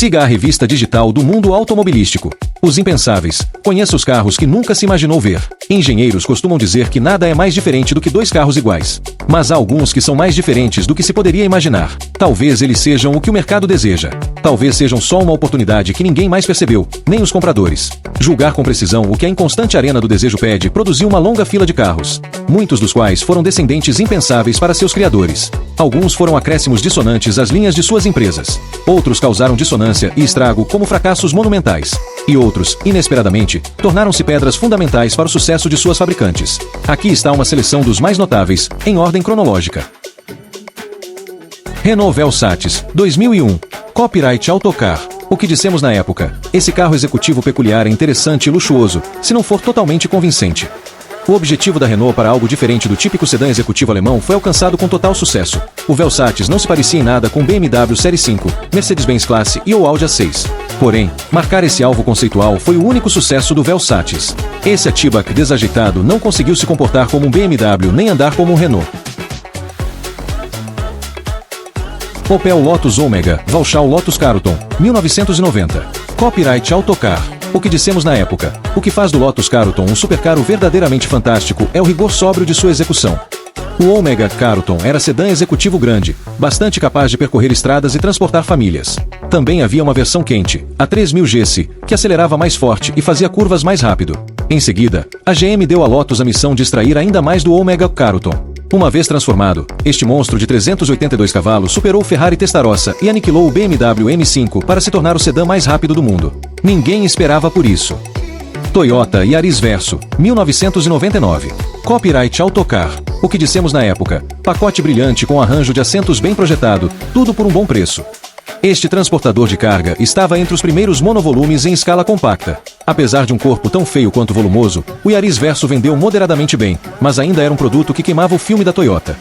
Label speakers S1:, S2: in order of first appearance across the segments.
S1: Siga a revista digital do mundo automobilístico. Os impensáveis. Conheça os carros que nunca se imaginou ver. Engenheiros costumam dizer que nada é mais diferente do que dois carros iguais. Mas há alguns que são mais diferentes do que se poderia imaginar. Talvez eles sejam o que o mercado deseja. Talvez sejam só uma oportunidade que ninguém mais percebeu, nem os compradores. Julgar com precisão o que a inconstante arena do desejo pede produziu uma longa fila de carros, muitos dos quais foram descendentes impensáveis para seus criadores. Alguns foram acréscimos dissonantes às linhas de suas empresas. Outros causaram dissonância e estrago como fracassos monumentais. E outros, inesperadamente, tornaram-se pedras fundamentais para o sucesso de suas fabricantes. Aqui está uma seleção dos mais notáveis, em ordem cronológica. Renault Velsatis, 2001. Copyright Autocar. O que dissemos na época? Esse carro executivo peculiar é interessante e luxuoso, se não for totalmente convincente. O objetivo da Renault para algo diferente do típico sedã executivo alemão foi alcançado com total sucesso. O Velsatis não se parecia em nada com BMW Série 5, Mercedes-Benz Classe e o Audi A6. Porém, marcar esse alvo conceitual foi o único sucesso do Velsatis. Esse hatchback desajeitado não conseguiu se comportar como um BMW nem andar como um Renault. Opel Lotus Omega, Vauxhall Lotus Carlton, 1990. Copyright Autocar. O que dissemos na época? O que faz do Lotus Carlton um supercarro verdadeiramente fantástico é o rigor sóbrio de sua execução. O Omega Carlton era sedã executivo grande, bastante capaz de percorrer estradas e transportar famílias. Também havia uma versão quente, a 3000 GS, que acelerava mais forte e fazia curvas mais rápido. Em seguida, a GM deu à Lotus a missão de extrair ainda mais do Omega Carlton. Uma vez transformado, este monstro de 382 cavalos superou o Ferrari Testarossa e aniquilou o BMW M5 para se tornar o sedã mais rápido do mundo. Ninguém esperava por isso. Toyota Yaris Verso, 1999. Copyright Autocar. O que dissemos na época? Pacote brilhante com arranjo de assentos bem projetado, tudo por um bom preço. Este transportador de carga estava entre os primeiros monovolumes em escala compacta. Apesar de um corpo tão feio quanto volumoso, o Yaris Verso vendeu moderadamente bem, mas ainda era um produto que queimava o filme da Toyota.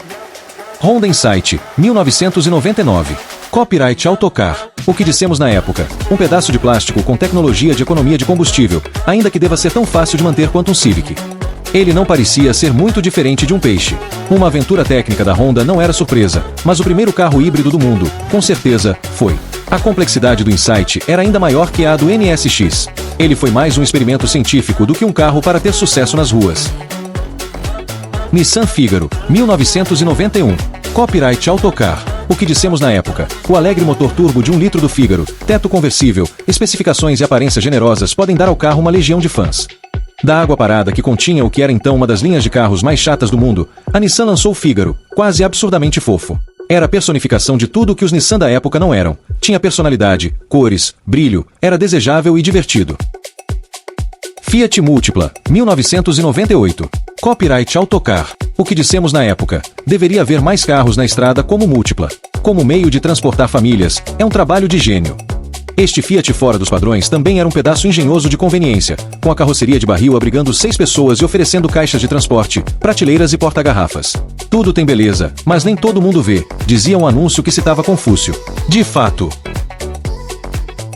S1: Honda Insight, 1999. Copyright Autocar. O que dissemos na época? Um pedaço de plástico com tecnologia de economia de combustível, ainda que deva ser tão fácil de manter quanto um Civic. Ele não parecia ser muito diferente de um peixe. Uma aventura técnica da Honda não era surpresa, mas o primeiro carro híbrido do mundo, com certeza, foi. A complexidade do Insight era ainda maior que a do NSX. Ele foi mais um experimento científico do que um carro para ter sucesso nas ruas. Nissan Figaro, 1991. Copyright Autocar. O que dissemos na época? O alegre motor turbo de 1 litro do Figaro, teto conversível, especificações e aparência generosas podem dar ao carro uma legião de fãs. Da água parada que continha o que era então uma das linhas de carros mais chatas do mundo, a Nissan lançou o Figaro, quase absurdamente fofo. Era a personificação de tudo o que os Nissan da época não eram. Tinha personalidade, cores, brilho, era desejável e divertido. Fiat Multipla, 1998. Copyright Autocar. O que dissemos na época? Deveria haver mais carros na estrada como Multipla. Como meio de transportar famílias, é um trabalho de gênio. Este Fiat fora dos padrões também era um pedaço engenhoso de conveniência, com a carroceria de barril abrigando 6 pessoas e oferecendo caixas de transporte, prateleiras e porta-garrafas. Tudo tem beleza, mas nem todo mundo vê, dizia um anúncio que citava Confúcio. De fato.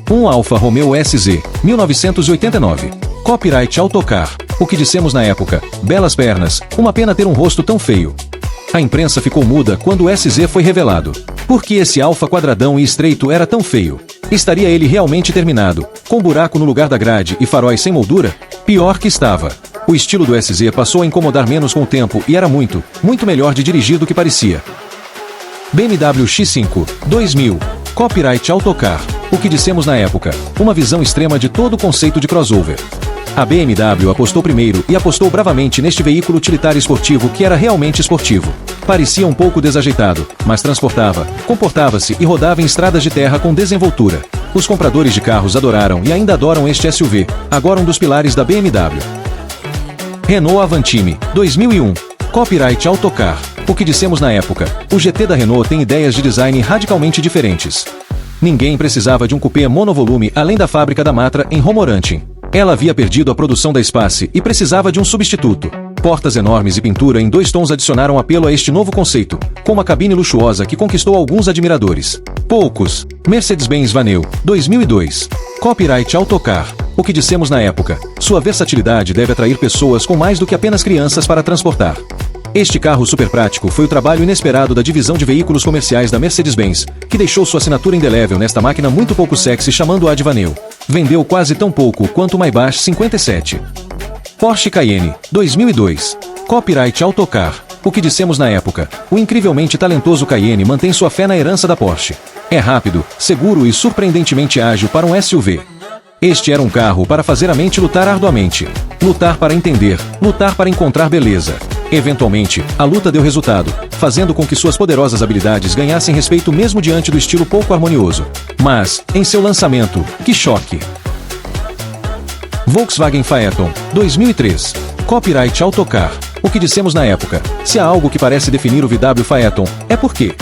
S1: Um Alfa Romeo SZ, 1989. Copyright Autocar. O que dissemos na época? Belas pernas, uma pena ter um rosto tão feio. A imprensa ficou muda quando o SZ foi revelado. Por que esse Alfa quadradão e estreito era tão feio? Estaria ele realmente terminado, com buraco no lugar da grade e faróis sem moldura? Pior que estava. O estilo do SZ passou a incomodar menos com o tempo e era muito, muito melhor de dirigir do que parecia. BMW X5, 2000. Copyright Autocar. O que dissemos na época? Uma visão extrema de todo o conceito de crossover. A BMW apostou primeiro e apostou bravamente neste veículo utilitário esportivo que era realmente esportivo. Parecia um pouco desajeitado, mas transportava, comportava-se e rodava em estradas de terra com desenvoltura. Os compradores de carros adoraram e ainda adoram este SUV, agora um dos pilares da BMW. Renault Avantime, 2001. Copyright Autocar. O que dissemos na época? O GT da Renault tem ideias de design radicalmente diferentes. Ninguém precisava de um coupé monovolume além da fábrica da Matra em Romorantin. Ela havia perdido a produção da Space e precisava de um substituto. Portas enormes e pintura em 2 tons adicionaram apelo a este novo conceito, com uma cabine luxuosa que conquistou alguns admiradores. Poucos. Mercedes-Benz Vaneo, 2002. Copyright Autocar. O que dissemos na época? Sua versatilidade deve atrair pessoas com mais do que apenas crianças para transportar. Este carro super prático foi o trabalho inesperado da divisão de veículos comerciais da Mercedes-Benz, que deixou sua assinatura indelével nesta máquina muito pouco sexy chamando-a de Vaneu. Vendeu quase tão pouco quanto o Maybach 57. Porsche Cayenne, 2002. Copyright Autocar. O que dissemos na época, o incrivelmente talentoso Cayenne mantém sua fé na herança da Porsche. É rápido, seguro e surpreendentemente ágil para um SUV. Este era um carro para fazer a mente lutar arduamente. Lutar para entender, lutar para encontrar beleza. Eventualmente, a luta deu resultado, fazendo com que suas poderosas habilidades ganhassem respeito mesmo diante do estilo pouco harmonioso. Mas, em seu lançamento, que choque! Volkswagen Phaeton, 2003. Copyright Autocar. O que dissemos na época, se há algo que parece definir o VW Phaeton, é por quê?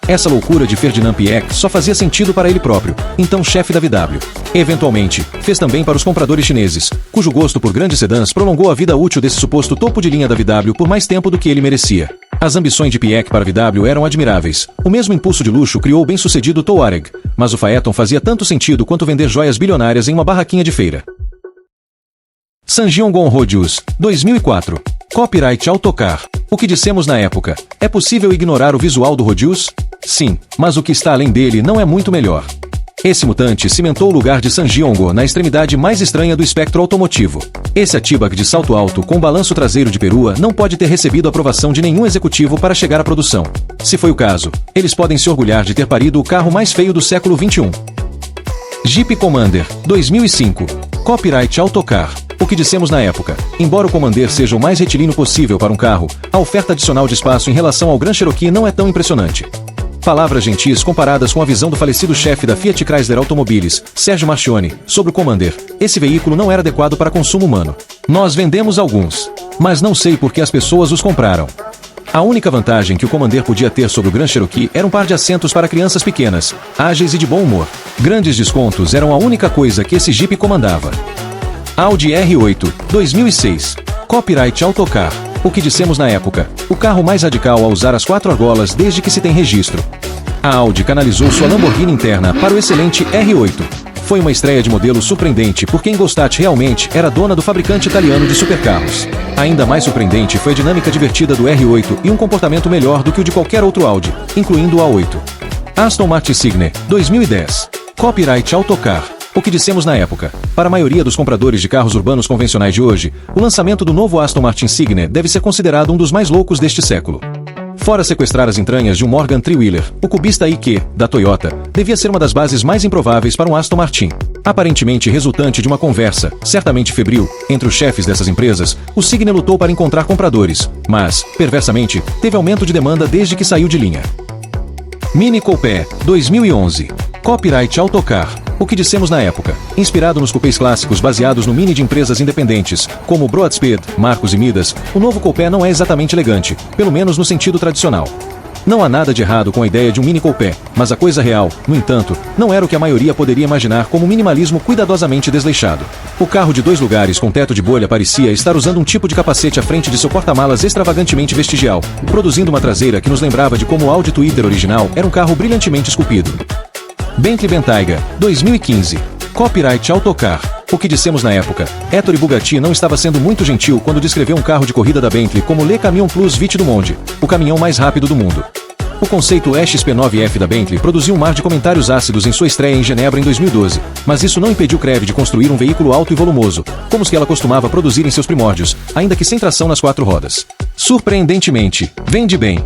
S1: Essa loucura de Ferdinand Piëch só fazia sentido para ele próprio, então chefe da VW. Eventualmente, fez também para os compradores chineses, cujo gosto por grandes sedãs prolongou a vida útil desse suposto topo de linha da VW por mais tempo do que ele merecia. As ambições de Piëch para a VW eram admiráveis. O mesmo impulso de luxo criou o bem-sucedido Touareg, mas o Phaeton fazia tanto sentido quanto vender joias bilionárias em uma barraquinha de feira. SsangYong Rodius, 2004. Copyright Autocar. O que dissemos na época, é possível ignorar o visual do Rodius? Sim, mas o que está além dele não é muito melhor. Esse mutante cimentou o lugar de SsangYong na extremidade mais estranha do espectro automotivo. Esse Atibag de salto alto com balanço traseiro de perua não pode ter recebido aprovação de nenhum executivo para chegar à produção. Se foi o caso, eles podem se orgulhar de ter parido o carro mais feio do século XXI. Jeep Commander, 2005. Copyright Autocar. O que dissemos na época, embora o Commander seja o mais retilíneo possível para um carro, a oferta adicional de espaço em relação ao Grand Cherokee não é tão impressionante. Palavras gentis comparadas com a visão do falecido chefe da Fiat Chrysler Automobiles, Sergio Marchionne, sobre o Commander. Esse veículo não era adequado para consumo humano. Nós vendemos alguns, mas não sei por que as pessoas os compraram. A única vantagem que o Commander podia ter sobre o Grand Cherokee era um par de assentos para crianças pequenas, ágeis e de bom humor. Grandes descontos eram a única coisa que esse Jeep comandava. Audi R8, 2006. Copyright Autocar. O que dissemos na época, o carro mais radical a usar as 4 argolas desde que se tem registro. A Audi canalizou sua Lamborghini interna para o excelente R8. Foi uma estreia de modelo surpreendente porque Ingolstadt realmente era dona do fabricante italiano de supercarros. Ainda mais surpreendente foi a dinâmica divertida do R8 e um comportamento melhor do que o de qualquer outro Audi, incluindo o A8. Aston Martin Insigne, 2010. Copyright Autocar. O que dissemos na época, para a maioria dos compradores de carros urbanos convencionais de hoje, o lançamento do novo Aston Martin Insigne deve ser considerado um dos mais loucos deste século. Fora sequestrar as entranhas de um Morgan Three-Wheeler, o cubista IQ, da Toyota, devia ser uma das bases mais improváveis para um Aston Martin. Aparentemente resultante de uma conversa, certamente febril, entre os chefes dessas empresas, o Signe lutou para encontrar compradores, mas, perversamente, teve aumento de demanda desde que saiu de linha. Mini Coupé, 2011. Copyright Autocar. O que dissemos na época, inspirado nos coupés clássicos baseados no Mini de empresas independentes, como Broadspeed, Marcos e Midas, o novo Coupé não é exatamente elegante, pelo menos no sentido tradicional. Não há nada de errado com a ideia de um Mini Coupé, mas a coisa real, no entanto, não era o que a maioria poderia imaginar como minimalismo cuidadosamente desleixado. O carro de 2 lugares com teto de bolha parecia estar usando um tipo de capacete à frente de seu porta-malas extravagantemente vestigial, produzindo uma traseira que nos lembrava de como o Audi Twitter original era um carro brilhantemente esculpido. Bentley Bentayga, 2015. Copyright Autocar. O que dissemos na época, Ettore Bugatti não estava sendo muito gentil quando descreveu um carro de corrida da Bentley como Le Camion Plus Vite du Monde, o caminhão mais rápido do mundo. O conceito XP9F da Bentley produziu um mar de comentários ácidos em sua estreia em Genebra em 2012, mas isso não impediu Creve de construir um veículo alto e volumoso, como os que ela costumava produzir em seus primórdios, ainda que sem tração nas 4 rodas. Surpreendentemente, vende bem.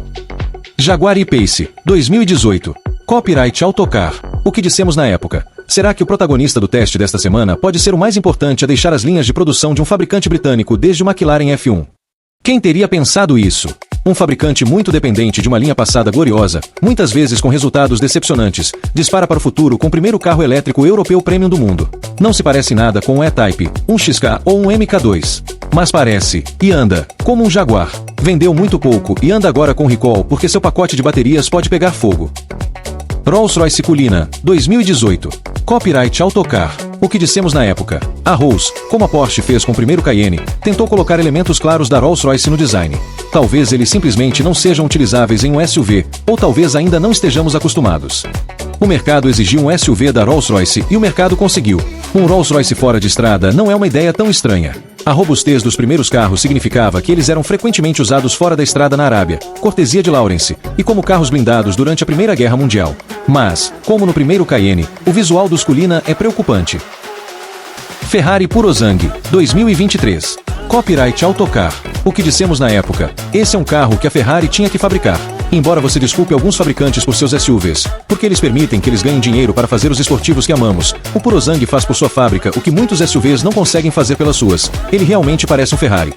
S1: Jaguar E-Pace, 2018. Copyright Autocar. O que dissemos na época? Será que o protagonista do teste desta semana pode ser o mais importante a deixar as linhas de produção de um fabricante britânico desde o McLaren F1? Quem teria pensado isso? Um fabricante muito dependente de uma linha passada gloriosa, muitas vezes com resultados decepcionantes, dispara para o futuro com o primeiro carro elétrico europeu premium do mundo. Não se parece nada com um E-Type, um XK ou um MK2. Mas parece, e anda, como um Jaguar. Vendeu muito pouco e anda agora com recall porque seu pacote de baterias pode pegar fogo. Rolls-Royce Cullinan, 2018. Copyright Autocar. O que dissemos na época, a Rolls, como a Porsche fez com o primeiro Cayenne, tentou colocar elementos claros da Rolls-Royce no design. Talvez eles simplesmente não sejam utilizáveis em um SUV, ou talvez ainda não estejamos acostumados. O mercado exigiu um SUV da Rolls-Royce e o mercado conseguiu. Um Rolls-Royce fora de estrada não é uma ideia tão estranha. A robustez dos primeiros carros significava que eles eram frequentemente usados fora da estrada na Arábia, cortesia de Lawrence, e como carros blindados durante a Primeira Guerra Mundial. Mas, como no primeiro Cayenne, o visual dos Cullinan é preocupante. Ferrari Purosangue, 2023. Copyright Autocar. O que dissemos na época, esse é um carro que a Ferrari tinha que fabricar. Embora você desculpe alguns fabricantes por seus SUVs, porque eles permitem que eles ganhem dinheiro para fazer os esportivos que amamos, o Purosangue faz por sua fábrica o que muitos SUVs não conseguem fazer pelas suas. Ele realmente parece um Ferrari.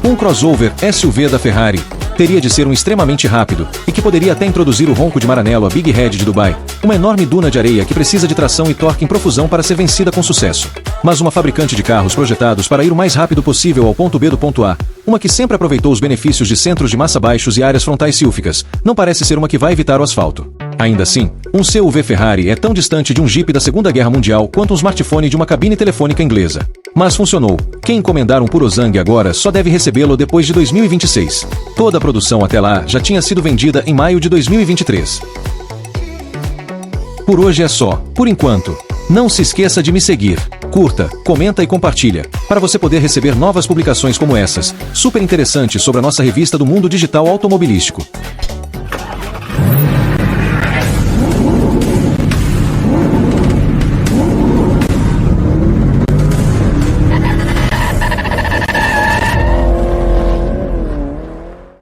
S1: Um crossover SUV da Ferrari teria de ser um extremamente rápido, e que poderia até introduzir o ronco de Maranello a Big Head de Dubai, uma enorme duna de areia que precisa de tração e torque em profusão para ser vencida com sucesso. Mas uma fabricante de carros projetados para ir o mais rápido possível ao ponto B do ponto A, uma que sempre aproveitou os benefícios de centros de massa baixos e áreas frontais sílficas, não parece ser uma que vai evitar o asfalto. Ainda assim, um CUV Ferrari é tão distante de um Jeep da Segunda Guerra Mundial quanto um smartphone de uma cabine telefônica inglesa. Mas funcionou. Quem encomendar um Purosangue agora só deve recebê-lo depois de 2026. Toda a produção até lá já tinha sido vendida em maio de 2023. Por hoje é só, por enquanto. Não se esqueça de me seguir, curta, comenta e compartilha, para você poder receber novas publicações como essas, super interessantes sobre a nossa revista do mundo digital automobilístico.